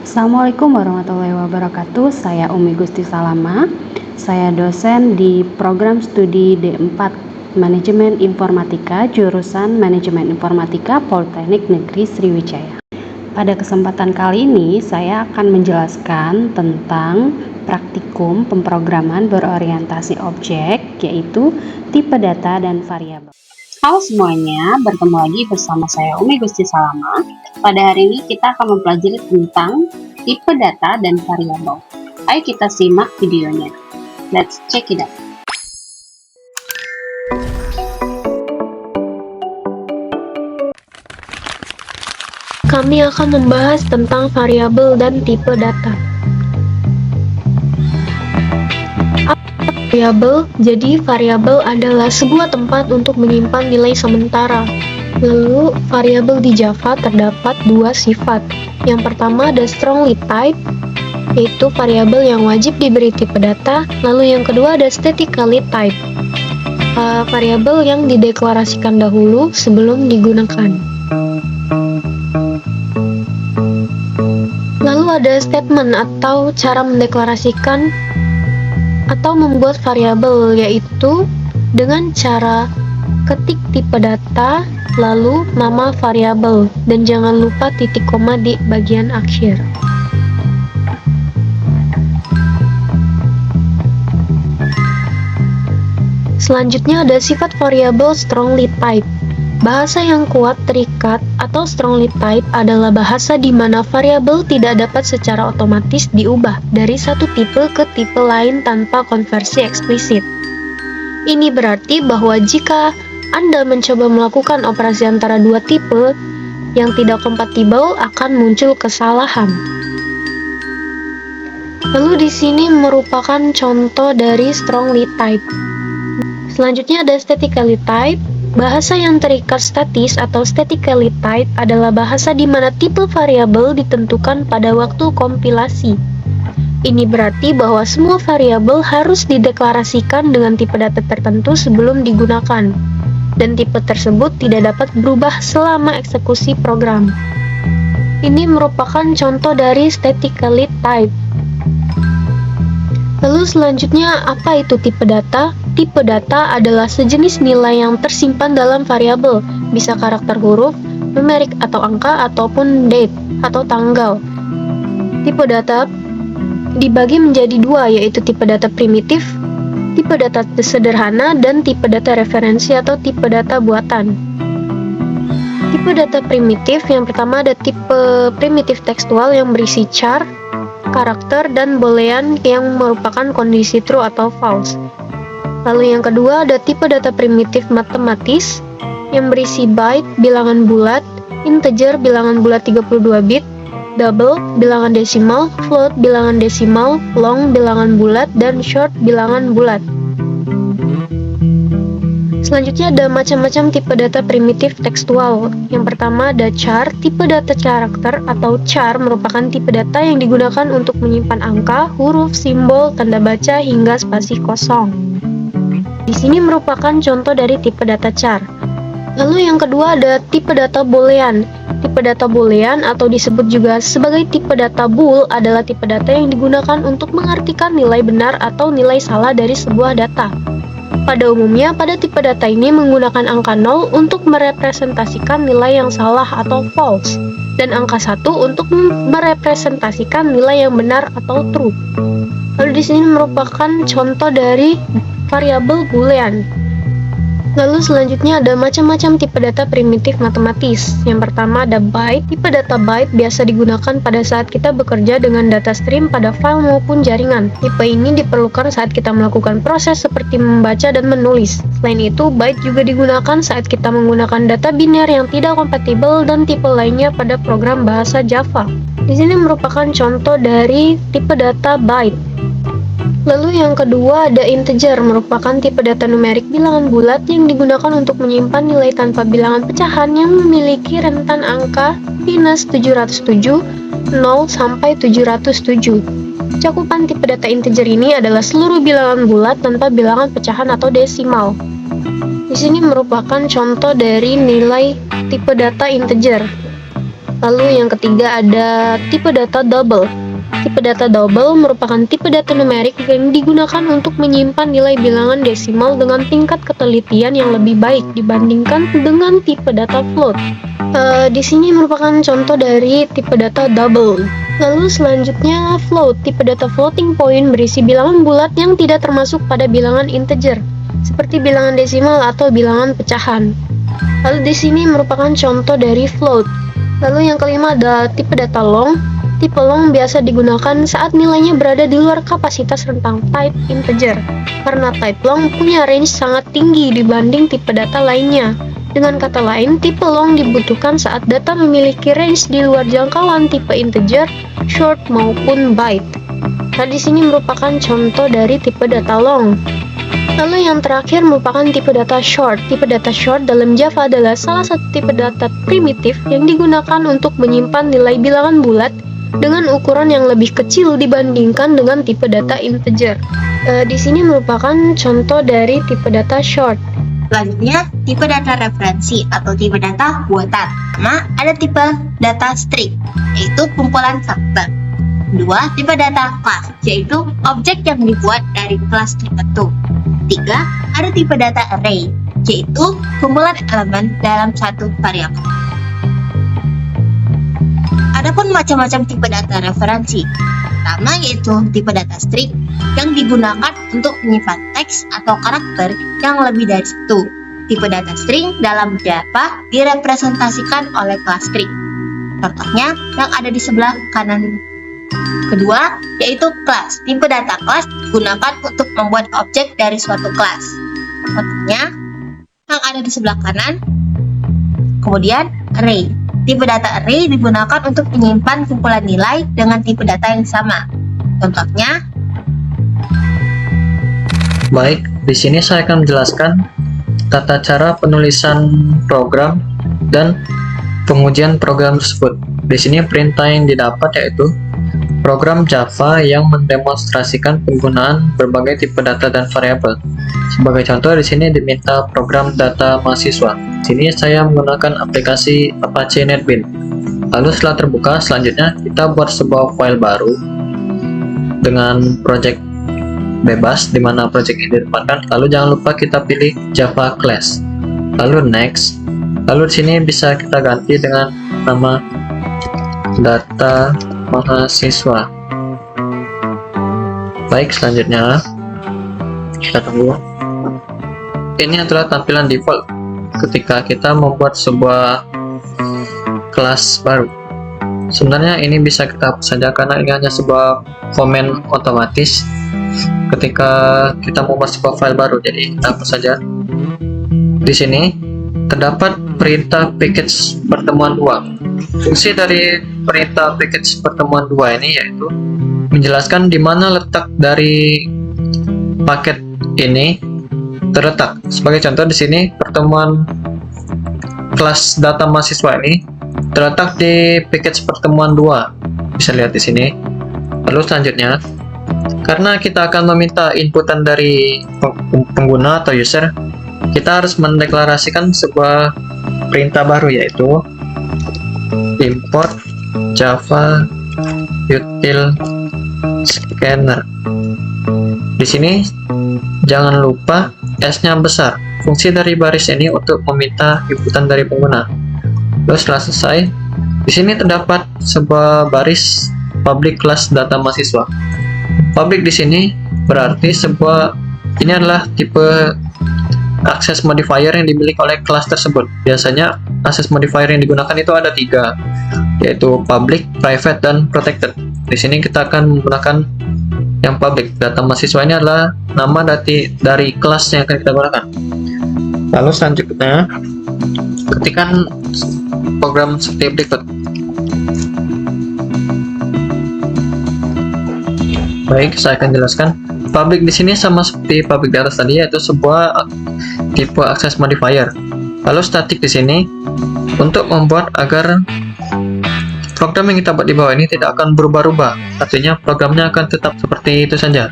Assalamualaikum warahmatullahi wabarakatuh. Saya Umi Gusti Salama. Saya dosen di program studi D4 Manajemen Informatika, jurusan Manajemen Informatika Politeknik Negeri Sriwijaya. Pada kesempatan kali ini saya akan menjelaskan tentang praktikum pemrograman berorientasi objek, yaitu tipe data dan variabel. Halo semuanya, bertemu lagi bersama saya Umi Gusti Salama. Pada hari ini kita akan mempelajari tentang tipe data dan variabel. Ayo kita simak videonya. Let's check it out. Kami akan membahas tentang variabel dan tipe data. Variabel, jadi variabel adalah sebuah tempat untuk menyimpan nilai sementara. Lalu, variabel di Java terdapat dua sifat. Yang pertama ada strongly type, yaitu variabel yang wajib diberi tipe data. Lalu yang kedua ada statically type, variabel yang dideklarasikan dahulu sebelum digunakan. Lalu ada statement atau cara mendeklarasikan atau membuat variabel, yaitu dengan cara ketik tipe data lalu nama variabel dan jangan lupa titik koma di bagian akhir. Selanjutnya ada sifat variabel strongly type. Bahasa yang kuat terikat atau strongly type adalah bahasa di mana variabel tidak dapat secara otomatis diubah dari satu tipe ke tipe lain tanpa konversi eksplisit. Ini berarti bahwa jika Anda mencoba melakukan operasi antara dua tipe yang tidak kompatibel akan muncul kesalahan. Lalu di sini merupakan contoh dari strongly type. Selanjutnya ada statically type. Bahasa yang terikat statis atau statically type adalah bahasa di mana tipe variabel ditentukan pada waktu kompilasi. Ini berarti bahwa semua variabel harus dideklarasikan dengan tipe data tertentu sebelum digunakan, dan tipe tersebut tidak dapat berubah selama eksekusi program. Ini merupakan contoh dari statically type. Lalu selanjutnya, apa itu tipe data? Tipe data adalah sejenis nilai yang tersimpan dalam variabel, bisa karakter huruf, numerik atau angka, ataupun date atau tanggal. Tipe data dibagi menjadi dua, yaitu tipe data primitif, tipe data sederhana, dan tipe data referensi atau tipe data buatan. Tipe data primitif yang pertama ada tipe primitif tekstual yang berisi char, karakter, dan boolean yang merupakan kondisi true atau false. Lalu yang kedua ada tipe data primitif matematis yang berisi byte, bilangan bulat, integer, bilangan bulat 32 bit, double, bilangan desimal, float, bilangan desimal, long, bilangan bulat, dan short, bilangan bulat. Selanjutnya ada macam-macam tipe data primitif tekstual. Yang pertama ada char. Tipe data karakter atau char merupakan tipe data yang digunakan untuk menyimpan angka, huruf, simbol, tanda baca, hingga spasi kosong. Di sini merupakan contoh dari tipe data char. Lalu yang kedua ada tipe data boolean. Tipe data boolean atau disebut juga sebagai tipe data bool adalah tipe data yang digunakan untuk mengartikan nilai benar atau nilai salah dari sebuah data. Pada umumnya, pada tipe data ini menggunakan angka 0 untuk merepresentasikan nilai yang salah atau false, dan angka 1 untuk merepresentasikan nilai yang benar atau true. Lalu di sini merupakan contoh dari variabel boolean. Lalu selanjutnya ada macam-macam tipe data primitif matematis. Yang pertama ada byte. Tipe data byte biasa digunakan pada saat kita bekerja dengan data stream pada file maupun jaringan. Tipe ini diperlukan saat kita melakukan proses seperti membaca dan menulis. Selain itu, byte juga digunakan saat kita menggunakan data biner yang tidak kompatibel dan tipe lainnya pada program bahasa Java. Di sini merupakan contoh dari tipe data byte. Lalu yang kedua ada integer, merupakan tipe data numerik bilangan bulat yang digunakan untuk menyimpan nilai tanpa bilangan pecahan yang memiliki rentan angka minus 707, 0 sampai 707. Cakupan tipe data integer ini adalah seluruh bilangan bulat tanpa bilangan pecahan atau desimal. Di sini merupakan contoh dari nilai tipe data integer. Lalu yang ketiga ada tipe data double. Tipe data double merupakan tipe data numerik yang digunakan untuk menyimpan nilai bilangan desimal dengan tingkat ketelitian yang lebih baik dibandingkan dengan tipe data float. Di sini merupakan contoh dari tipe data double. Lalu selanjutnya float. Tipe data floating point berisi bilangan bulat yang tidak termasuk pada bilangan integer, seperti bilangan desimal atau bilangan pecahan. Lalu di sini merupakan contoh dari float. Lalu yang kelima ada tipe data long. Tipe long biasa digunakan saat nilainya berada di luar kapasitas rentang type integer, karena type long punya range sangat tinggi dibanding tipe data lainnya. Dengan kata lain, tipe long dibutuhkan saat data memiliki range di luar jangkauan tipe integer, short maupun byte. Nah, di sini merupakan contoh dari tipe data long. Lalu yang terakhir merupakan tipe data short. Tipe data short dalam Java adalah salah satu tipe data primitif yang digunakan untuk menyimpan nilai bilangan bulat dengan ukuran yang lebih kecil dibandingkan dengan tipe data integer. Di sini merupakan contoh dari tipe data short. Selanjutnya, tipe data referensi atau tipe data buatan. Pertama, ada tipe data string, yaitu kumpulan faktor. Kedua, tipe data class, yaitu objek yang dibuat dari kelas tertentu. Ketiga, ada tipe data array, yaitu kumpulan elemen dalam satu variabel. Adapun macam-macam tipe data referensi. Pertama yaitu tipe data string yang digunakan untuk menyimpan teks atau karakter yang lebih dari satu. Tipe data string dalam Java direpresentasikan oleh kelas string. Contohnya yang ada di sebelah kanan. Kedua yaitu kelas. Tipe data kelas digunakan untuk membuat objek dari suatu kelas. Contohnya yang ada di sebelah kanan. Kemudian array. Tipe data array digunakan untuk menyimpan kumpulan nilai dengan tipe data yang sama. Contohnya, baik, di sini saya akan menjelaskan tata cara penulisan program dan pengujian program tersebut. Di sini perintah yang didapat yaitu program Java yang mendemonstrasikan penggunaan berbagai tipe data dan variabel. Sebagai contoh, di sini diminta program data mahasiswa. Di sini saya menggunakan aplikasi Apache NetBeans. Lalu setelah terbuka, selanjutnya kita buat sebuah file baru dengan project bebas, di mana project ini ditempatkan. Lalu jangan lupa kita pilih Java class. Lalu next. Lalu di sini bisa kita ganti dengan nama data mahasiswa. Baik, selanjutnya kita tunggu. Ini adalah tampilan default ketika kita membuat sebuah kelas baru. Sebenarnya ini bisa kita hapus saja karena ini hanya sebuah komen otomatis ketika kita membuat sebuah file baru, jadi kita hapus saja. Di sini terdapat perintah package pertemuan 2. Fungsi dari perintah package pertemuan 2 ini yaitu menjelaskan di mana letak dari paket ini terletak. Sebagai contoh, di sini pertemuan kelas data mahasiswa ini terletak di package pertemuan 2. Bisa lihat di sini. Lalu selanjutnya, karena kita akan meminta inputan dari pengguna atau user, kita harus mendeklarasikan sebuah perintah baru yaitu import java util scanner. Di sini jangan lupa S-nya besar. Fungsi dari baris ini untuk meminta inputan dari pengguna. Lalu setelah selesai, di sini terdapat sebuah baris public class data mahasiswa. Public di sini berarti ini adalah tipe access modifier yang dimiliki oleh kelas tersebut. Biasanya access modifier yang digunakan itu ada 3, yaitu public, private, dan protected. Di sini kita akan menggunakan yang public. Data mahasiswa ini adalah nama dari kelas yang akan kita gunakan. Lalu selanjutnya, ketikkan program seperti berikut. Baik, saya akan jelaskan. Public di sini sama seperti public data tadi, yaitu sebuah tipe access modifier. Lalu static di sini untuk membuat agar program yang kita buat di bawah ini tidak akan berubah-ubah. Artinya programnya akan tetap seperti itu saja.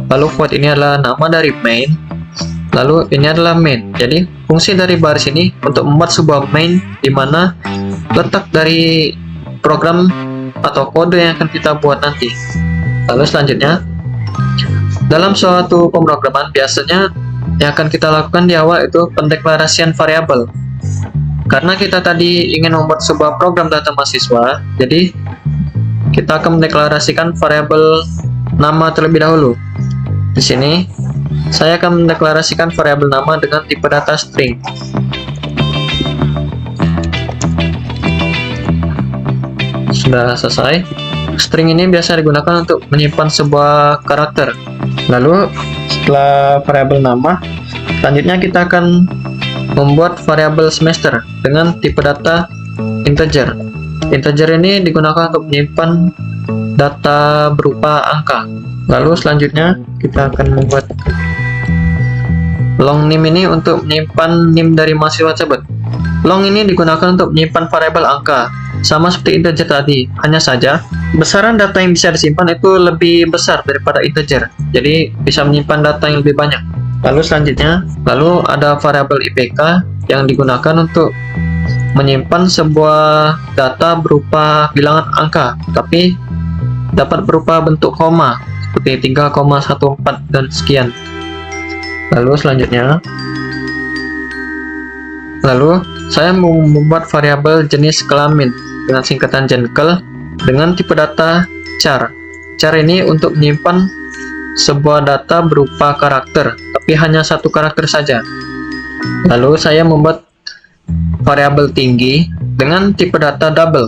Lalu void ini adalah nama dari main. Lalu ini adalah main. Jadi fungsi dari baris ini untuk membuat sebuah main di mana letak dari program atau kode yang akan kita buat nanti. Lalu selanjutnya, dalam suatu pemrograman biasanya yang akan kita lakukan di awal itu pendeklarasian variabel. Karena kita tadi ingin membuat sebuah program data mahasiswa, jadi kita akan mendeklarasikan variabel nama terlebih dahulu. Di sini saya akan mendeklarasikan variabel nama dengan tipe data string. Sudah selesai. String ini biasa digunakan untuk menyimpan sebuah karakter. Lalu setelah variabel nama, selanjutnya kita akan membuat variabel semester dengan tipe data integer. Integer ini digunakan untuk menyimpan data berupa angka. Lalu selanjutnya kita akan membuat long nim ini untuk menyimpan nim dari mahasiswa tersebut. Long ini digunakan untuk menyimpan variabel angka, sama seperti integer tadi. Hanya saja besaran data yang bisa disimpan itu lebih besar daripada integer, jadi bisa menyimpan data yang lebih banyak. Lalu selanjutnya, ada variabel IPK yang digunakan untuk menyimpan sebuah data berupa bilangan angka, tapi dapat berupa bentuk koma seperti 3,14 dan sekian. Lalu selanjutnya, saya mau membuat variabel jenis kelamin dengan singkatan jenkel dengan tipe data char. Char ini untuk menyimpan sebuah data berupa karakter, tapi hanya satu karakter saja. Lalu saya membuat variabel tinggi dengan tipe data double.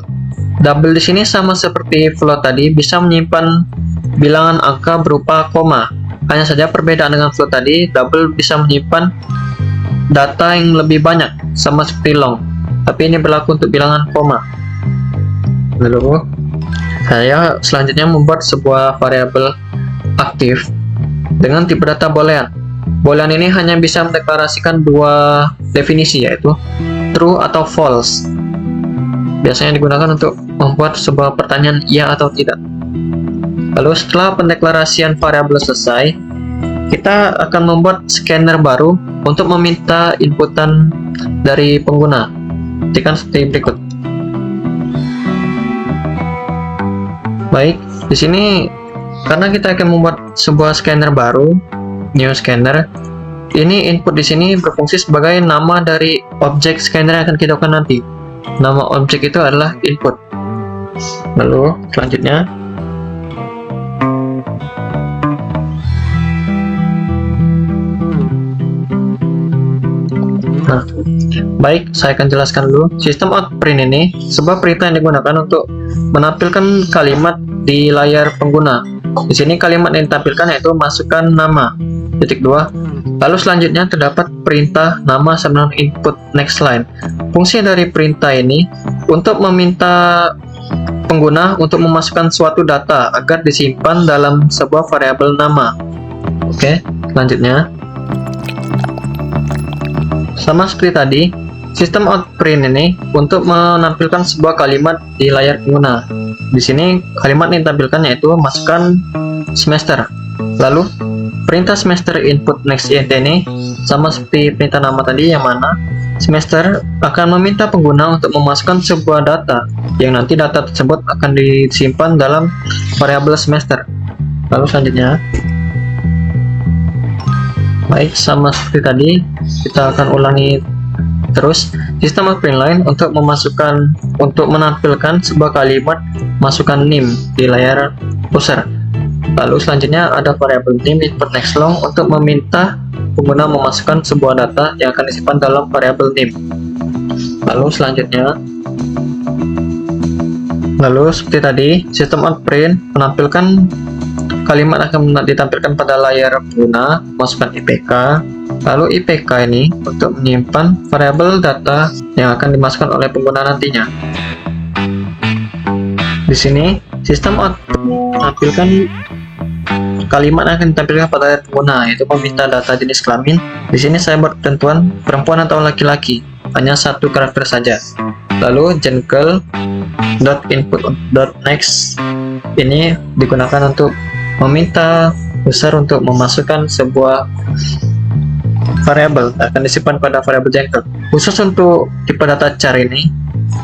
Double di sini sama seperti float tadi, bisa menyimpan bilangan angka berupa koma. Hanya saja perbedaan dengan float tadi, double bisa menyimpan data yang lebih banyak, sama seperti long, tapi ini berlaku untuk bilangan koma. Lalu saya selanjutnya membuat sebuah variabel aktif dengan tipe data boolean. Boolean ini hanya bisa mendeklarasikan dua definisi, yaitu true atau false. Biasanya digunakan untuk membuat sebuah pertanyaan iya atau tidak. Lalu setelah pendeklarasian variabel selesai, kita akan membuat scanner baru untuk meminta inputan dari pengguna. Ketikkan seperti berikut. Baik, di sini karena kita akan membuat sebuah scanner baru, new scanner, ini input di sini berfungsi sebagai nama dari objek scanner yang akan kita gunakan nanti. Nama objek itu adalah input. Lalu selanjutnya, baik, saya akan jelaskan dulu. Sistem outprint ini sebuah perintah yang digunakan untuk menampilkan kalimat di layar pengguna. Di sini kalimat yang ditampilkan yaitu masukkan nama, titik 2. Lalu selanjutnya terdapat perintah nama sama input next line. Fungsi dari perintah ini untuk meminta pengguna untuk memasukkan suatu data agar disimpan dalam sebuah variabel nama. Oke, selanjutnya sama seperti tadi, sistem outprint ini untuk menampilkan sebuah kalimat di layar pengguna. Di sini kalimat yang ditampilkan yaitu masukkan semester. Lalu perintah semester input next int ini sama seperti perintah nama tadi, yang mana semester akan meminta pengguna untuk memasukkan sebuah data yang nanti data tersebut akan disimpan dalam variabel semester. Lalu selanjutnya, baik, sama seperti tadi, kita akan ulangi terus sistem outprint lain untuk menampilkan sebuah kalimat masukkan nim di layar user. Lalu selanjutnya ada variabel nim input next long untuk meminta pengguna memasukkan sebuah data yang akan disimpan dalam variabel nim. Lalu selanjutnya, seperti tadi, sistem outprint menampilkan kalimat akan ditampilkan pada layar pengguna, masukkan IPK. Lalu IPK ini untuk menyimpan variabel data yang akan dimasukkan oleh pengguna nantinya. Di sini sistem output menampilkan kalimat yang akan ditampilkan pada layar pengguna, yaitu meminta data jenis kelamin. Di sini saya buat ketentuan perempuan atau laki-laki, hanya satu karakter saja. Lalu jenkel.input.next ini digunakan untuk meminta user untuk memasukkan sebuah variabel, akan disimpan pada variabel jangka. Khusus untuk tipe data char ini,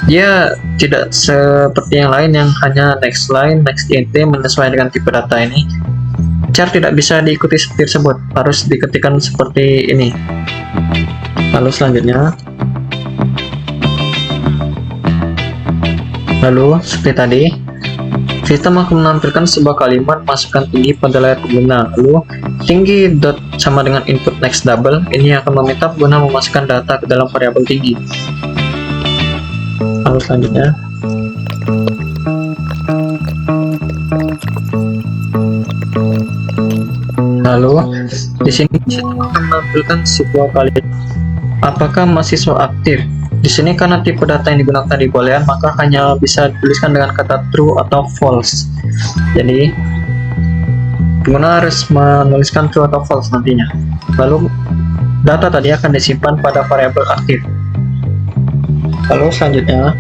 dia tidak seperti yang lain yang hanya next line, next int menyesuaikan dengan tipe data ini. Char tidak bisa diikuti seperti tersebut, harus diketikkan seperti ini. Lalu selanjutnya, seperti tadi, sistem akan menampilkan sebuah kalimat masukkan tinggi pada layar pengguna. Lalu tinggi dot sama dengan input next double, ini akan meminta pengguna memasukkan data ke dalam variabel tinggi. Lalu selanjutnya, di sini sistem akan menampilkan sebuah kalimat apakah mahasiswa aktif. Di sini karena tipe data yang digunakan di boolean, maka hanya bisa dituliskan dengan kata true atau false. Jadi pengguna harus menuliskan true atau false nantinya. Lalu data tadi akan disimpan pada variabel aktif. Lalu selanjutnya,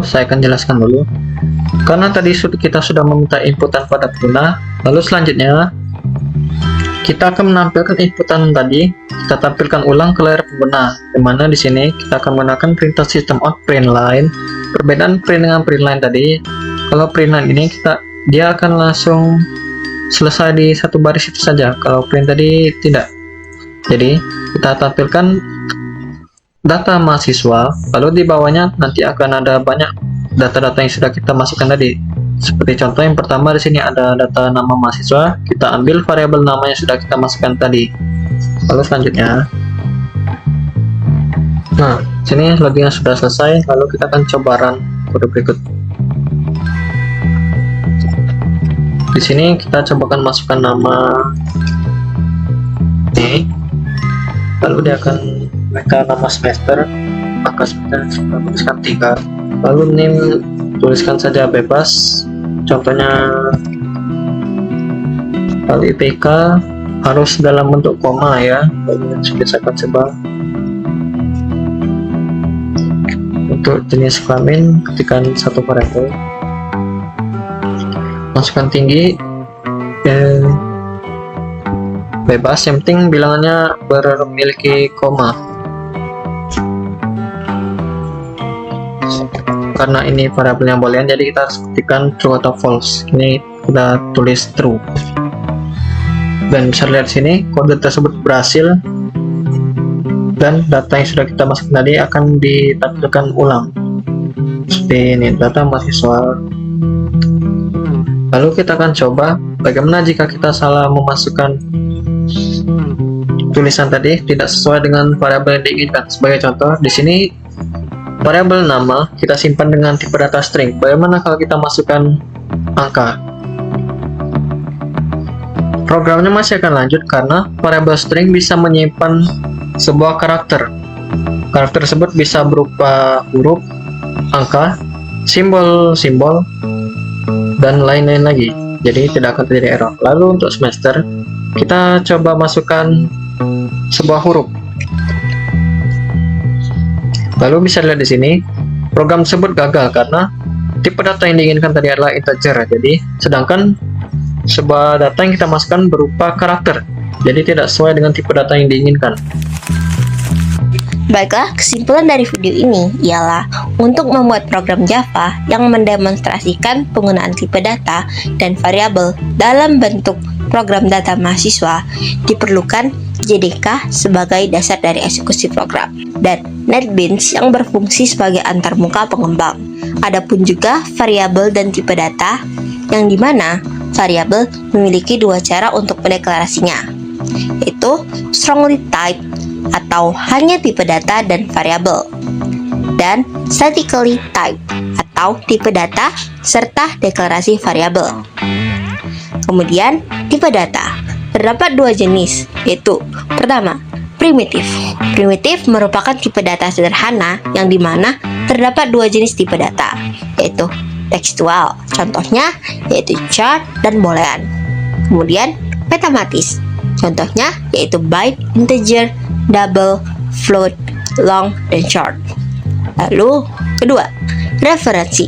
saya akan jelaskan dulu. Karena tadi kita sudah meminta inputan pada pengguna, lalu selanjutnya kita akan menampilkan inputan tadi, kita tampilkan ulang ke layar pengguna. Dimana di sini kita akan menggunakan perintah system out print line. Perbedaan print dengan print line tadi, kalau print line ini dia akan langsung selesai di satu baris itu saja. Kalau print tadi tidak. Jadi kita tampilkan data mahasiswa, lalu di bawahnya nanti akan ada banyak data-data yang sudah kita masukkan tadi. Seperti contoh yang pertama di sini ada data nama mahasiswa, kita ambil variabel nama yang sudah kita masukkan tadi. Lalu selanjutnya, sini loadingnya sudah selesai. Lalu kita akan coba run kode berikut. Di sini kita cobakan masukkan nama ini, lalu dia akan mereka nama semester, maka semester kita tuliskan 3. Lalu name tuliskan saja bebas, contohnya. Lalu IPK harus dalam bentuk koma ya, saya akan coba. Untuk jenis kelamin ketikkan satu variabel, masukkan tinggi, bebas, yang penting bilangannya memiliki koma. Karena ini variabelnya boolean, jadi kita harus ketikkan true atau false. Ini kita tulis true. Dan bisa lihat sini kode tersebut berhasil, dan data yang sudah kita masukkan tadi akan ditampilkan ulang. Seperti ini, data mahasiswa. Lalu kita akan coba bagaimana jika kita salah memasukkan tulisan tadi tidak sesuai dengan variabel yang diinginkan. Sebagai contoh, di sini variabel nama kita simpan dengan tipe data string. Bagaimana kalau kita masukkan angka? Programnya masih akan lanjut karena variabel string bisa menyimpan sebuah karakter. Karakter tersebut bisa berupa huruf, angka, simbol-simbol, dan lain-lain lagi. Jadi tidak akan terjadi error. Lalu untuk semester, kita coba masukkan sebuah huruf. Lalu bisa dilihat di sini, program tersebut gagal karena tipe data yang diinginkan tadi adalah integer. Jadi, sedangkan sebuah data yang kita masukkan berupa karakter. Jadi tidak sesuai dengan tipe data yang diinginkan. Baiklah, kesimpulan dari video ini ialah untuk membuat program Java yang mendemonstrasikan penggunaan tipe data dan variabel dalam bentuk program data mahasiswa, diperlukan JDK sebagai dasar dari eksekusi program dan NetBeans yang berfungsi sebagai antarmuka pengembang. Adapun juga variabel dan tipe data, yang dimana variabel memiliki dua cara untuk mendeklarasinya, yaitu strongly typed atau hanya tipe data dan variabel, dan statically typed atau tipe data serta deklarasi variabel. Kemudian tipe data terdapat dua jenis, yaitu pertama primitif. Primitif merupakan tipe data sederhana yang dimana terdapat dua jenis tipe data, yaitu tekstual, contohnya yaitu chart dan boolean. Kemudian metamatis, contohnya yaitu byte, integer, double, float, long, dan short. Lalu kedua, referensi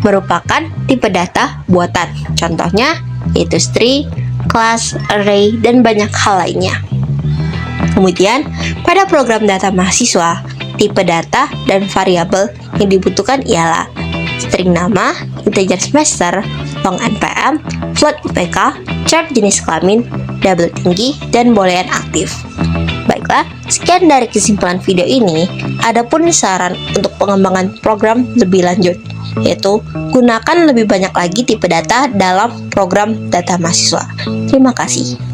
merupakan tipe data buatan, contohnya yaitu string, kelas, array, dan banyak hal lainnya. Kemudian, pada program data mahasiswa, tipe data dan variabel yang dibutuhkan ialah string nama, integer semester, long NPM, float IPK, chart jenis kelamin, double tinggi, dan boolean aktif. Baiklah, sekian dari kesimpulan video ini. Adapun saran untuk pengembangan program lebih lanjut, yaitu gunakan lebih banyak lagi tipe data dalam program data mahasiswa. Terima kasih.